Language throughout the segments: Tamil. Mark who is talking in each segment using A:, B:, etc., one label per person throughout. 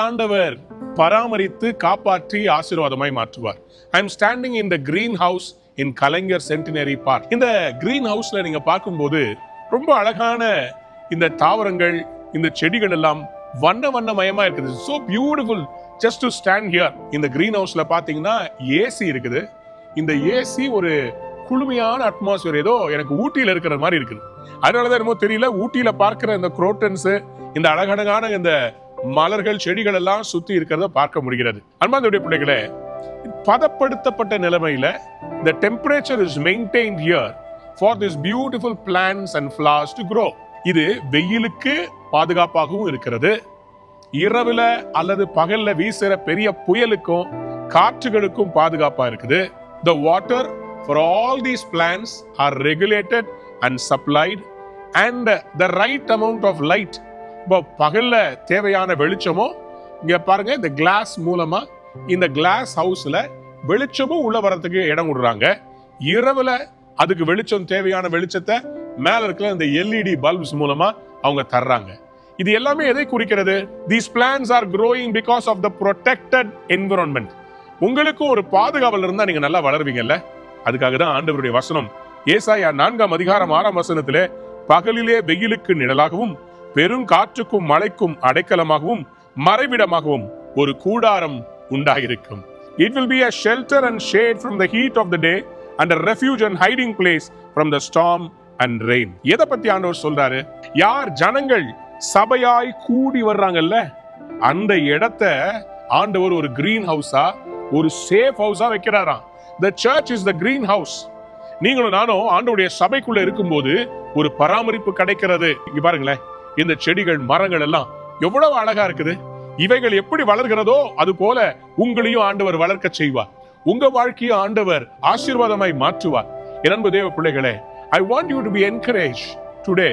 A: ஆண்டவர் பராமரித்து காப்பாற்றி ஆசீர்வாதமாய் மாற்றுவார். I am standing in the green house in Kalaignar centenary park. இந்த கிரீன் ஹவுஸ்ல நீங்க பார்க்கும்போது ரொம்ப அழகான இந்த தாவரங்கள், இந்த செடிகள் எல்லாம் வண்ண வண்ணமயமா இருக்குது. So beautiful just to stand here. இந்த கிரீன் ஹவுஸ்ல பாத்தீங்கன்னா ஏசி இருக்குது. இந்த ஏசி ஒரு குளுமையான அட்மாஸ்பியர், ஏதோ எனக்கு ஊட்டியில இருக்கிற மாதிரி இருக்குது. அதனாலதான் என்னமோ தெரியல, ஊட்டியில பார்க்கிற இந்த குரோட்டன்ஸ், இந்த அழகழகான இந்த மலர்கள், செடிகள் எல்லாம் சுத்தி இருக்கிறத பார்க்க முடிகிறது. அன்பார்ந்தவருடைய பிள்ளைகளே, பதப்படுத்தப்பட்ட நிலைமையில the temperature is maintained here for this beautiful plants and flowers to grow. இது வெயிலுக்கு பாதுகாப்பாகவும் இருக்கிறது. இரவுல அல்லது பகல்ல வீசுற பெரிய புயலுக்கும் காற்றுகளுக்கும் பாதுகாப்பா இருக்குது. The water for all these plants are regulated and supplied and the right amount of light. இப்போ பகல்ல தேவையான வெளிச்சமோ, இங்க பாருங்க இந்த கிளாஸ் மூலமா இந்த கிளாஸ் ஹவுஸ்ல வெளிச்சமும் உள்ள வரதுக்கு இடம் விடுறாங்க. இரவுல அதுக்கு வெளிச்சம், தேவையான வெளிச்சத்தை மேல இருக்கிற இந்த எல்இடி பல்ப்ஸ் மூலமா அவங்க தர்றாங்க. இது எல்லாமே எதை குறிக்கிறது? These plants are growing because of the protected environment. உங்களுக்கு ஒரு பாதுகாவல் இருந்தா நீங்க நல்லா வளருவீங்கல்ல. அதுக்காக தான் ஆண்டவருடைய வசனம் ஏசாயா 4:6 பகலிலே வெயிலுக்கு நிழலாகவும் பெரும் காற்றுக்கும் மழைக்கும் அடைக்கலமாகவும் மறைவிடமாகவும் ஒரு கூடாரம் உண்டாயிருக்கும். It will be a shelter and shade from the heat of the day and a refuge and hiding place from the storm and rain. எதை பத்தி ஆண்டவர் சொல்றாரு? யார் ஜனங்கள் சபையாய் கூடி வர்றாங்கல்ல, அந்த இடத்தை ஆண்டவர் ஒரு கிரீன் ஹவுஸா, ஒரு safe ஹவுஸா வைக்கிறாராம். The church is the green house. நீங்களும் நானும் ஆண்டவருடைய சபைக்குள்ள இருக்கும்போது ஒரு பராமரிப்பு கிடைக்கிறது. இங்க பாருங்களேன், இந்த செடிகள், மரங்கள் எல்லாம் எவ்வளவு அழகா இருக்குது. இவைகள் எப்படி வளர்கிறதோ அது போல உங்களையும் ஆண்டவர் வளர்க்க செய்வார். உங்க வாழ்க்கையை ஆண்டவர் ஆசீர்வாதமாய் மாற்றுவார். என் அன்பு தேவ பிள்ளைகளே, I want you to be encouraged today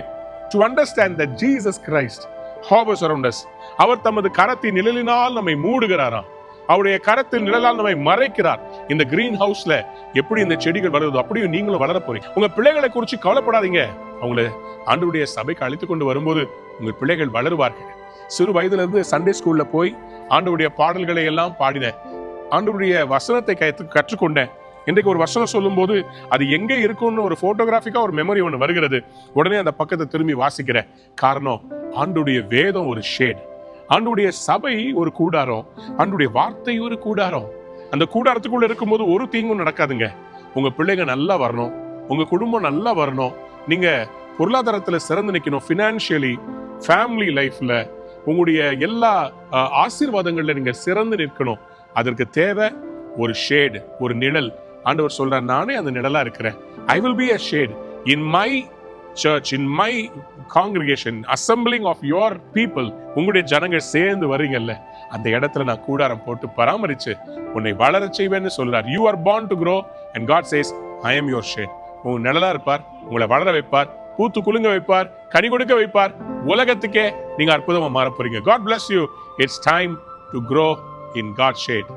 A: to understand that Jesus Christ hovers around us. அவர் தமது கரத்தின் நிழலினால் நம்மை மூடுகிறாராம். அவருடைய கரத்தின் நிழலால் நம்மை மறைக்கிறார். இந்த கிரீன் ஹவுஸ்ல எப்படி இந்த செடிகள் வளருதோ அப்படியும் நீங்களும் வளர போறீங்க. உங்க பிள்ளைகளை குறித்து கவலைப்படாதீங்க. அவங்களை ஆண்டவருடைய சபைக்கு அழைத்து கொண்டு வரும்போது உங்கள் பிள்ளைகள் வளருவார்கள். சிறு வயதுல இருந்து சண்டே ஸ்கூல்ல போய் ஆண்டவருடைய பாடல்களை எல்லாம் பாடினேன். ஆண்டவருடைய வசனத்தை கற்றுக்கொண்டேன். இன்றைக்கு ஒரு வசனம் சொல்லும் போது அது எங்க இருக்கும்னு ஒரு போட்டோகிராஃபிக்கா ஒரு மெமரி ஒன்று வருகிறது. உடனே அந்த பக்கத்தை திரும்பி வாசிக்கிறேன். காரணம், ஆண்டவருடைய வேதம் ஒரு ஷேட், ஆண்டவருடைய சபை ஒரு கூடாரம், ஆண்டவருடைய வார்த்தை ஒரு கூடாரம். அந்த கூடாரத்துக்குள்ள இருக்கும்போது ஒரு தீங்கும் நடக்காதுங்க. உங்க பிள்ளைங்க நல்லா வரணும், உங்க குடும்பம் நல்லா வரணும், நீங்க பொருளாதாரத்துல சிறந்து நிற்கணும், பினான்சியலி, ஃபேமிலி லைஃப்ல உங்களுடைய எல்லா ஆசீர்வாதங்கள்ல நீங்க சிறந்து நிற்கணும். அதற்கு தேவை ஒரு ஷேட், ஒரு நிழல். ஆண்டவர் சொல்றார், நானே அந்த நிழலா இருக்கிறேன். I will be a shade in my church, in my congregation, assembling of your people. உங்களுடைய ஜனங்கள் சேர்ந்து வரீங்கல்ல, அந்த இடத்துல நான் கூடாரம் போட்டு பராமரிச்சு உன்னை வளர செய்வேன்னு சொல்றார். You are born to grow and God says, I am your shade. உங்க நிழலா இருப்பார், உங்களை வளர வைப்பார், பூத்து குலுங்க வைப்பார், கனி கொடுக்க வைப்பார். உலகத்துக்கே நீங்க அற்புதமா மாற போறீங்க. God bless you. It's time to grow in God's shade.